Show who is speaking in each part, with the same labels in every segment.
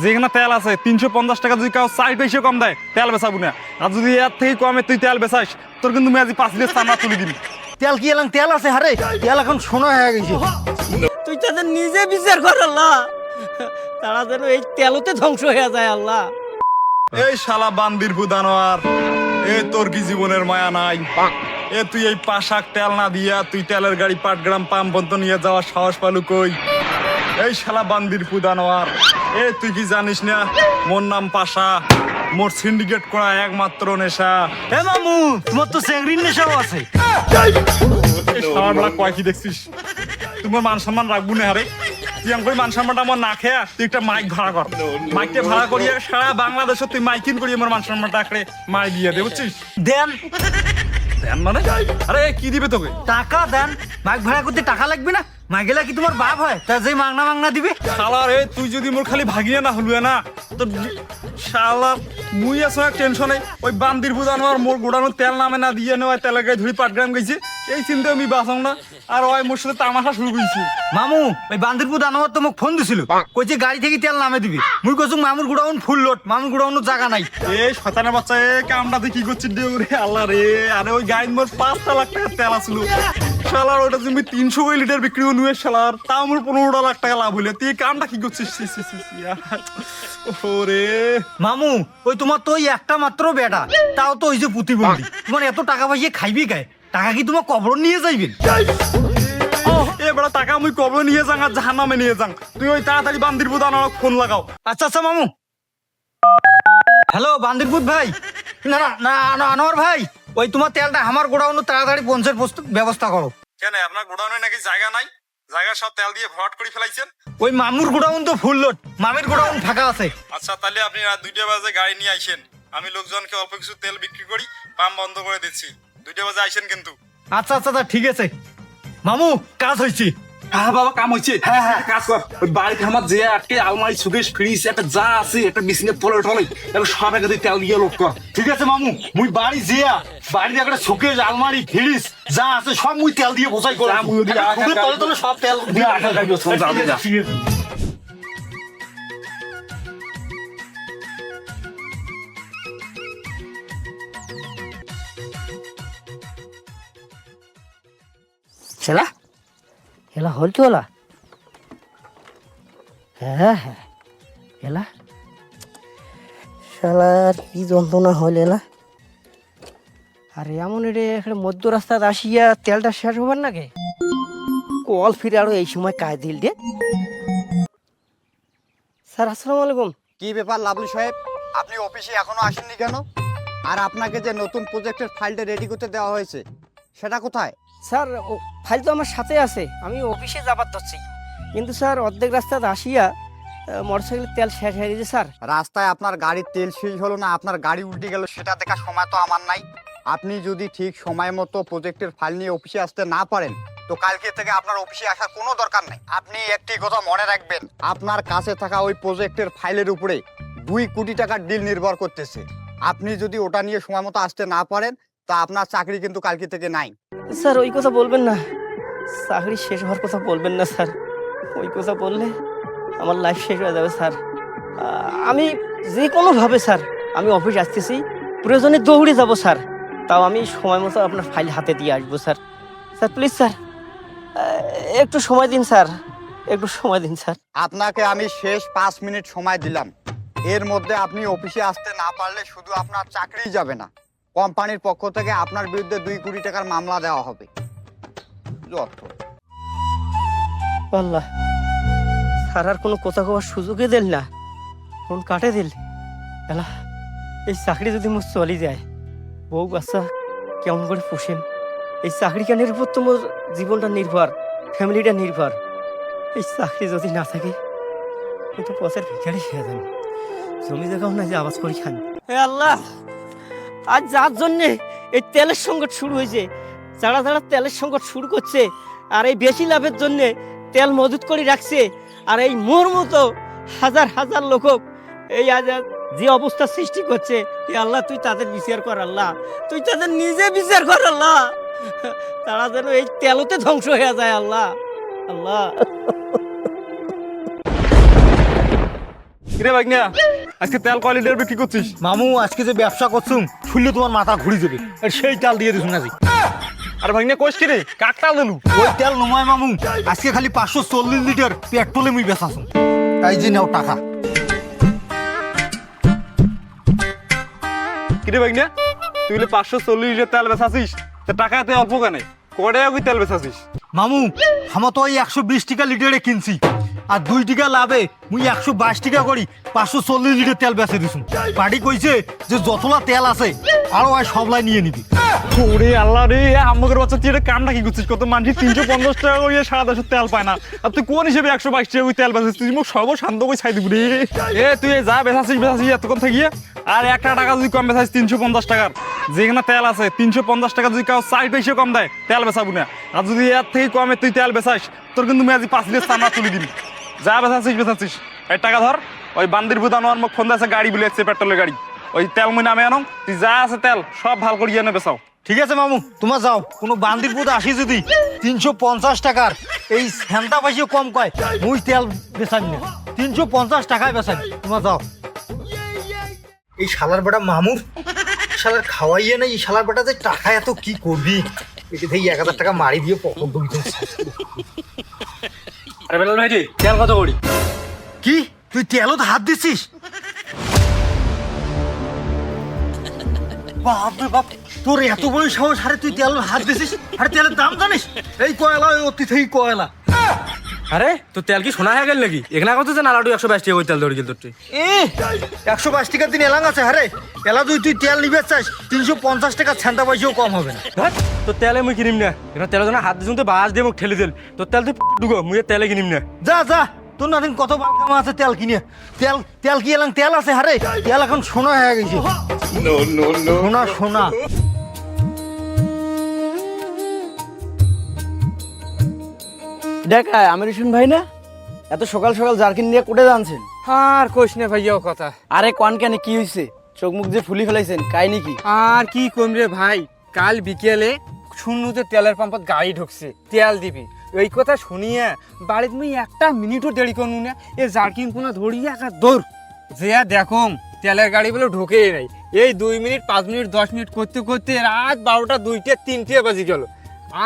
Speaker 1: যেখানে তেল আছে 350 টাকা যদি কাউ 60 পয়সা কম দেয় তেল বেচাবো না। আর যদি এর থেকে কমে তুই তেল বেচাস তোর কিন্তু আমি আজ 5 লিটার চামড়া তুলে দিবি।
Speaker 2: তেল কি এলাম তেল আছে হারে, তেল এখন সোনা হয়ে গেছে।
Speaker 3: তুই তাদের নিজে বিচার কর আল্লাহ, তারা যেন এই তেলতে ধ্বংস হয়ে যায় আল্লাহ।
Speaker 1: এই শালা বান্দির বুদানোয়ার, এ তোর কি জীবনের মায়া নাই? এ তুই এই পাশাক তেল না দিয়া তুই তেলের গাড়ি পাটগ্রাম পাম্প পর্যন্ত নিয়ে যাওয়ার সাহস পালু কই? এই শালা বান্দির পুদানোয়ার, এ তুই কি জানিস না মোর নাম পাশা, মোর সিন্ডিকেট করা একমাত্র নেশা।
Speaker 2: এ মামু, তোমার তো চেংড়ির নেশাও আছে।
Speaker 1: এই শালা বেলা কয় কি দেখছিস? তোমার মান সম্মান রাখবো না হারে। তুই আমি মান সম্মানটা আমার না খেয়া তুই একটা মাইক ভাড়া কর, মাইকটা ভাড়া করিয়ে সারা বাংলাদেশে তুই মাইকিং করিয়ে আমার মান সম্মানটা আঁকড়ে মাই দিয়ে দে, বুঝছিস?
Speaker 2: দেন
Speaker 1: দেন মানে? আরে কি দিবে তোকে?
Speaker 2: টাকা দেন। মাইক ভাড়া করতে টাকা লাগবে না? মাইগেলা কি তোমার বাপ হয় তা যে মাংনা মাংনা দিবে?
Speaker 1: শালা রে, তুই যদি মোর খালি ভাগিয়ে না হলুয়ে না তো শালা মুই আছো এক টেনশনে। ওই বান্দির বুঝানো আর মোর গোড়ানোর তেল নামে না দিয়ে নেওয়া তেলের গায়ে ধরি পাটগ্রাম গেছে, এই চিন্তা আমি বাঁচাও না। আর ওই মোর সাথে তামাশা শুরু করেছি।
Speaker 2: মামু, ওই বান্দিরপুর দানবর তো মোক ফোন দিছিল, কইছে গাড়ি থেকে তেল নামে দিবি। মুই কইছুম মামুর গোডাউন ফুল লোড, মামুর গোডাউনের জায়গা নাই।
Speaker 1: এই শয়তানের বাচ্চা, এ কামটাতে কি করছিস রে আল্লাহ রে? আরে ওই গাড়ির মোর 5 লাখ টাকার তেল আসল, শালার ওটা তুমি 300 লিটার বিক্রি নুয়ে শালার, তাও মোর 15 লাখ টাকা লাভ হইলে তুই এই কামটা কি করছিস? ওরে
Speaker 2: মামু, ওই তোমার তো ওই একটা মাত্র বেটা, তাও তো ওই যে প্রতিবন্ধী। তোমার এত টাকা পয়সা খাইবি গায়ে? টাকা কি তোমার কবর নিয়ে যাইবেন?
Speaker 1: এবার টাকা মুই কবে নিয়ে যাং আর জাহান্নামে নিয়ে যাং। তুই ওই তাড়াতাড়ি বান্দির বুদান ফোন লাগাও।
Speaker 2: আচ্ছা আচ্ছা মামু। হ্যালো বান্দিরপুর ভাই, না না না না, আনোয়ার ভাই, ওই তোমার তেলটা আমার গোডাউনে তাড়াতাড়ি পৌঁছার ব্যবস্থা করো।
Speaker 1: কেন আপনার গোডাউনে নাকি জায়গা নাই? জায়গা সব তেল দিয়ে ভরাট করে ফেলাইছেন?
Speaker 2: ওই মামুর গোডাউন তো ফুল লোড, মামির গোডাউন ফাঁকা আছে।
Speaker 1: আচ্ছা তাহলে আপনি রাত 2টা বাজে গাড়ি নিয়ে আইসেন, আমি লোকজনকে অল্প কিছু তেল বিক্রি করি, পাম্প বন্ধ করে দিচ্ছি। 2টা বাজে আইসেন কিন্তু।
Speaker 2: আচ্ছা আচ্ছা আচ্ছা, ঠিক আছে মামু, কাজ হয়েছে।
Speaker 4: হ্যাঁ বাবা, কাম হয়েছে। হ্যাঁ হ্যাঁ, কাজ কর। ওই বাড়িতে আমার যে আটকে আলমারি সুকেশ ফ্রিজ একটা যা আছে একটা বিছনে পলে টলে এবং সব একাতে তেল দিয়ে লোক কর।
Speaker 2: ঠিক আছে মামু, মুই বাড়ি জিয়া বাড়িতে একটা শোকেস আলমারি ফ্রিজ যা আছে সব মুই তেল দিয়ে বোঝাই করে
Speaker 4: মুই ওদিকে
Speaker 2: তলে তলে সব তেল
Speaker 4: দিয়ে আঠার কাজ করছিলাম, যা, যা।
Speaker 2: ঠিক আছে।
Speaker 3: খেলা খেলা হল তো হলা। হ্যাঁ হ্যাঁ, এলা শালার কি যন্ত্রণা হল এলা। আরে এমন রে, এখানে মধ্য রাস্তায় আসিয়া তেলটা শেষ হবার নাকি? কল ফিরে আরো এই সময় কাজ দিল রে। স্যার আসসালামু আলাইকুম।
Speaker 5: কি ব্যাপার লাভলি সাহেব, আপনি অফিসে এখনো আসেননি কেন? আর আপনাকে যে নতুন প্রজেক্টের ফাইলটা রেডি করতে দেওয়া হয়েছে সেটা কোথায়?
Speaker 3: স্যার ফাইল তো আমার সাথে আছে, আমি অফিসে যাবার ধরছি, কিন্তু স্যার অর্ধেক রাস্তায় আসিয়া মোটরসাইকেলের তেল শেষ হয়ে গেছে স্যার।
Speaker 5: রাস্তায় আপনার গাড়ির তেল শেষ হলো না আপনার গাড়ি উল্টে গেল সেটা দেখার সময় তো আমার নাই। আপনি যদি ঠিক সময় মতো প্রজেক্টের ফাইল নিয়ে অফিসে আসতে না পারেন তো কালকে থেকে আপনার অফিসে আসার কোনো দরকার নেই। আপনি একটি কথা মনে রাখবেন, আপনার কাছে থাকা ওই প্রজেক্টের ফাইলের উপরে 2 কোটি টাকার ডিল নির্ভর করতেছে। আপনি যদি ওটা নিয়ে সময় মতো আসতে না পারেন তা আপনার চাকরি কিন্তু কালকে থেকে নাই।
Speaker 3: স্যার ওই কথা বলবেন না, চাকরি শেষ হওয়ার কথা বলবেন না স্যার, ওই কথা বললে আমার লাইফ শেষ হয়ে যাবে স্যার। আমি যে কোনোভাবে স্যার আমি অফিস আসতেছি, প্রয়োজনে দৌড়ে যাব স্যার, তাও আমি সময় মতো আপনার ফাইল হাতে দিয়ে আসবো স্যার। স্যার প্লিজ স্যার একটু সময় দিন স্যার, একটু সময় দিন স্যার।
Speaker 5: আপনাকে আমি শেষ 5 মিনিট সময় দিলাম, এর মধ্যে আপনি অফিসে আসতে না পারলে শুধু আপনার চাকরি যাবে না, কোম্পানির পক্ষ থেকে আপনার বিরুদ্ধে 2 কোটি টাকার মামলা দেওয়া হবে। যত
Speaker 3: আল্লাহ, স্যার আর কোনো কথা কওয়ার সুযোগই দিল না, ফোন কাটে দিল। এলা এই চাকরি যদি মোর চলে যায়, বউ বাচ্চা কেমন করে পোষেন? এই চাকরি কানের উপর তো মোর জীবনটা নির্ভর, ফ্যামিলিটা নির্ভর। এই চাকরি যদি না থাকে কিন্তু পথের ভিখারি হয়ে যাবে, জমি জায়গাও না যে আওয়াজ করি খান। হে আল্লাহ, আজ যার জন্যে এই তেলের সংকট শুরু হয়েছে, যারা যারা তেলের সংকট শুরু করছে আর এই বেশি লাভের জন্যে তেল মজুত করে রাখছে, আর এই মোর মতো হাজার হাজার লোক এই আজ যে অবস্থা সৃষ্টি করছে, আল্লাহ তুই তাদের বিচার কর, আল্লাহ তুই তাদের নিজে বিচার কর আল্লাহ, তারা যেন এই তেলতে ধ্বংস হয়ে যায় আল্লাহ। আল্লাহ
Speaker 1: কিরে ভাগ্না আজকে তেল কয় লিটার বিক্রি করছিস?
Speaker 2: মামু আজকে যে ব্যবসা করছুম শুনলে তোমার মাথা ঘুরে যাবে, আর সেই তেল দিয়ে দিছুন আজকে।
Speaker 1: আর ভাগ্না কোষ কিরে কাক তাল দিলু?
Speaker 2: ওই তেল নয় মামু, আজকে খালি 540 লিটার পেট্রোলে মুই বেচাছুম। এই যে নাও টাকা।
Speaker 1: কিরে ভাগ্না তুই 540 লিটার তেল বেচাছিস, তা টাকা এত অল্প কেন? কয় টাকা তুই তেল বেচাছিস?
Speaker 2: মামু আমার তো ওই 120 টাকা লিটারে কিনছি, আর 2 টাকা লাভে মুই 122 টাকা করি 540 লিটার তেল বেচে দিছুম। পার্টি কইছে যে যতলা তেল আছে আরো আর সবলাই নিয়ে নিবি।
Speaker 1: ওরে আল্লাহ রে, আমাদের বাচ্চা তুই এটা কামটা কি করছিস? কত মানুষ 350 টাকা করে সারা দেশের তেল পায় না, আর তুই কোন হিসেবে 122 টাকা করে তেল বেচাছিস? তুই মুখ সর্বশান্ত করে ছাই দিবি রে। তুই যা বেচাছিস এতক্ষণ থাকিয়ে, আর 1 টাকা যদি কম বেচাছিস 350 টাকার যেখানে তেল আছে 350 টাকা যদি কাউ 4 পয়সা কম দেয় তেল বেচাবো না। আর যদি এর থেকে কমে তুই তেল বেচাস তোর কিন্তু আমি আজ 5 লিটার চামড়া তুলে দিবি। যা বেচাছিস এই টাকা ধর। ওই বান্দির বুদানো আর মুখ ফোন দিয়েছে গাড়ি বলে যাচ্ছে পেট্রোলের গাড়ি, ওই তেল মুই নামে আনো, তুই যা আছে তেল সব ভাল করে এনে বেচাও।
Speaker 2: ঠিক আছে মামু, তোমার যাও। কোনো বান্দির পুত আসি যদি 350 টাকার এই সেন্তা পয়সা কম কয় মুই তেল বেচাবি না, 350 টাকায় বেচাবি। তোমার যাও। এই শালার বেটা মামুর শালার খাওয়াইয়ে না, এই শালার বেটা যে টাকা এত কি করবি, এটা থেকে 1000 টাকা মারি দিয়ে পকর ডুবি।
Speaker 3: আরে বেলাল ভাই রে, তেল কত করি?
Speaker 2: কি তুই তেলত হাত দিছিস? বাপ রে বাপ, তোর এত বড় সাহস! আরে তুই তেল হাত দিছিস? আরে তেলের দাম জানিস? এই কয়লা, ওই অতি থেকে কয়লা।
Speaker 3: আরে তোর তেল কি শোনা হয়ে গেল নাকি? এখানে কত যে নালাডু 122 টাকা করে তেল ধরে গেল তোর।
Speaker 2: 122 টাকার দিন এলাং আছে। আরে এলা তুই তেল নিবে চাস 350 টাকা ছান্তা পয়সাও কম হবে না।
Speaker 3: তোর তেলে মুই কিনিম না, এখানে তেলের জন্য হাত দিছুন তো বাস দিয়ে মুখ ঠেলে দিল। তোর তেল তুই ঢুকো, মুই তেলে কিনিম না।
Speaker 2: যা যা, তোর নাদিন কত বালকামা আছে তেল কিনে। তেল কি এলাং তেল আছে? আরে তেল এখন সোনা হয়ে গেছে। সোনা সোনা।
Speaker 6: দেখ আমির হোসেন ভাই না, এত সকাল সকাল জার্কিন নিয়ে কোটে জানছেন?
Speaker 3: আর কইস না ভাইয়া কথা।
Speaker 6: আরে কোন কেন কি হয়েছে? চোখ মুখ যে ফুলি ফেলাইছেন কাহিনী কি?
Speaker 3: আর কি কম রে ভাই, কাল বিকেলে শূন্যতে তেলের পাম্পত গাড়ি ঢুকছে, তেল দিবি। এই কথা শুনিয়া বাড়িতে মুই একটা মিনিটও দেরি করনু না, এ জার্কিন কোনা ধরিয়া একা দৌড় যে দেখম তেলের গাড়ি বলে ঢোকেই নাই। এই 2 মিনিট 5 মিনিট 10 মিনিট করতে করতে রাত 12টা 2টা 3টে বাজি গেল।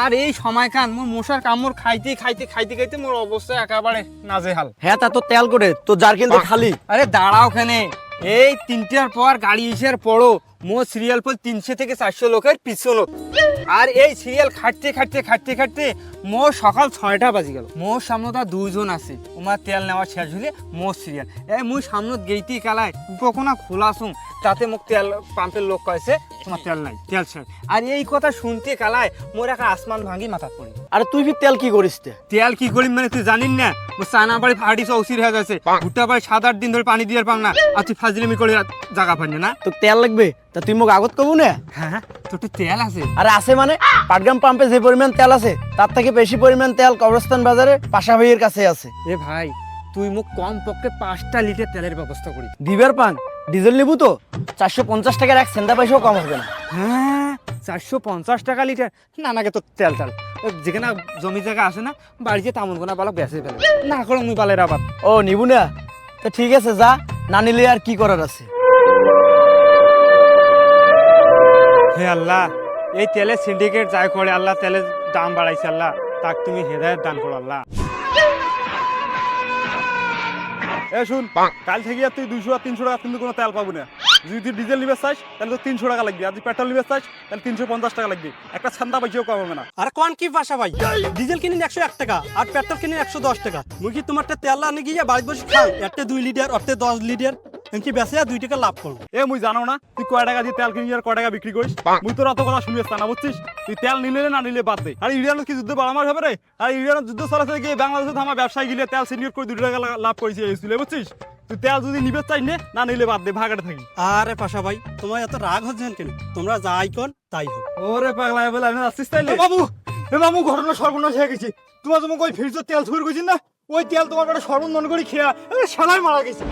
Speaker 3: আর এই সময়খান মোর মশার কামড় খাইতে খাইতে খাইতে খাইতে মোর অবস্থা একেবারে নাজেহাল।
Speaker 6: হ্যাঁ তা তো তেল করে তো জার্কিন তো খালি।
Speaker 3: আরে দাঁড়াও খানে, এই 3টার পর গাড়ি এসার পরও মোর সিরিয়াল পর 300 থেকে 400 লোকের পিছনত। আর এই সিরিয়াল খাটতে খাটতে খাটতে খাটতে মোর সকাল 6টা বাজি গেল। মোর সামনে তা 2 জন আছে, ওমার তেল নেওয়া শেষ হলে মোর সিরিয়াল। মুই সামনত গেইতেই কালায় উপকোনা খোলাছুম, তাতে মোক তেল পাম্পের লোক কয়েছে তোমার তেল নাই, তেল শেষ। আর এই কথা শুনতে কালায় মোর একটা আসমান ভাঙি মাথা পড়ে।
Speaker 6: আরে তুই ফির তেল কি করিস?
Speaker 3: তেল কি করি মানে তুই জানিস না? মোর চায়না বাড়ি ফাটি চৌচির হয়ে গেছে, ভুট্টা বাড়ি 7-8 দিন ধরে পানি দিয়ে পাম না। আর তুই ফাজলিমি করে জায়গা পানি না।
Speaker 6: তো তেল লাগবে তা তুই মোক আগত কবু না?
Speaker 3: হ্যাঁ তোর তো তেল আছে?
Speaker 6: আরে আছে মানে পাটগ্রাম পাম্পে যে পরিমাণ তেল আছে তার থেকে বেশি পরিমাণ তেল কবরস্থান বাজারে পাশা ভাইয়ের কাছে আছে।
Speaker 3: এ ভাই তুই মোক কম পক্ষে 5টা লিটার তেলের ব্যবস্থা করি।
Speaker 6: দিবার পান ডিজেল নিবু তো 450 টাকার এক সেন্টা পয়সাও কম হবে না।
Speaker 3: হ্যাঁ 450 টাকা লিটার? না নাগে তো তেল যেখানে জমি জায়গা আছে না বাড়িতে তেমন কোনা বালক বেঁচে ফেলে না করো মুই বালের আবার।
Speaker 6: ও নিবু না তো ঠিক আছে, যা, না নিলে আর কি করার আছে।
Speaker 3: হে আল্লাহ, এই তেলের সিন্ডিকেট যাই করে আল্লাহ, তেলের দাম বাড়াইছে আল্লাহ, তাক তুমি হেদায়েত দান করো আল্লাহ।
Speaker 1: শুন, কাল থেকে আর তুই 200 আর 300 টাকা কিন্তু কোনো তেল পাবো না। যদি তুই ডিজেল নিবে চাস তাহলে তো 300 টাকা লাগবে, আর যদি পেট্রোল নিবে চাস তাহলে 350 টাকা লাগবে। একটা ছান্দা পয়সাও কম হবে না।
Speaker 7: আর কোন কি ভাষা ভাই? ডিজেল কিনেন 101 টাকা আর পেট্রোল কিনেন 110 টাকা। মুই কি তোমারটা তেল আনে গিয়ে বাড়ি বসে খাই? একটা 2 লিটার অর্থে 10 লিটার এমকি বেচে 2 টাকা লাভ করবো।
Speaker 1: মুই জানো না তুই কয় টাকা দিয়ে তেল কিনি আর কয় টাকা বিক্রি করিস? মুই তোর অত কথা শুনিস না, বুঝছিস? তুই তেল নিলে না নিলে বাদ দে। আর ইন্ডিয়ানত কি যুদ্ধ বাড়ামার হবে রে? আর ইন্ডিয়ানত যুদ্ধ চলাতে গিয়ে বাংলাদেশে আমার ব্যবসায়ী গিলে তেল সিন্ডিকেট করে 2 টাকা লাভ করেছে, বুঝছিস? তুই তেল যদি নিবে চাই না নিলে বাদ দে, ভাগাতে থাকি।
Speaker 7: আরে পাশা ভাই তোমার এত রাগ হচ্ছেন কেন? তোমরা যাই কোন তাই হোক।
Speaker 1: ওরে পাগলা বলে আমি আসছিস তাইলে?
Speaker 2: বাবু ঘটনা সর্বনাশ হয়ে গেছে। তোমার ওই ফ্রিজের তেল ছুঁড়ে গেছিস না, ওই তেল তোমার একটা সর্বন মনে করি খেয়া শালায় মারা গেছে।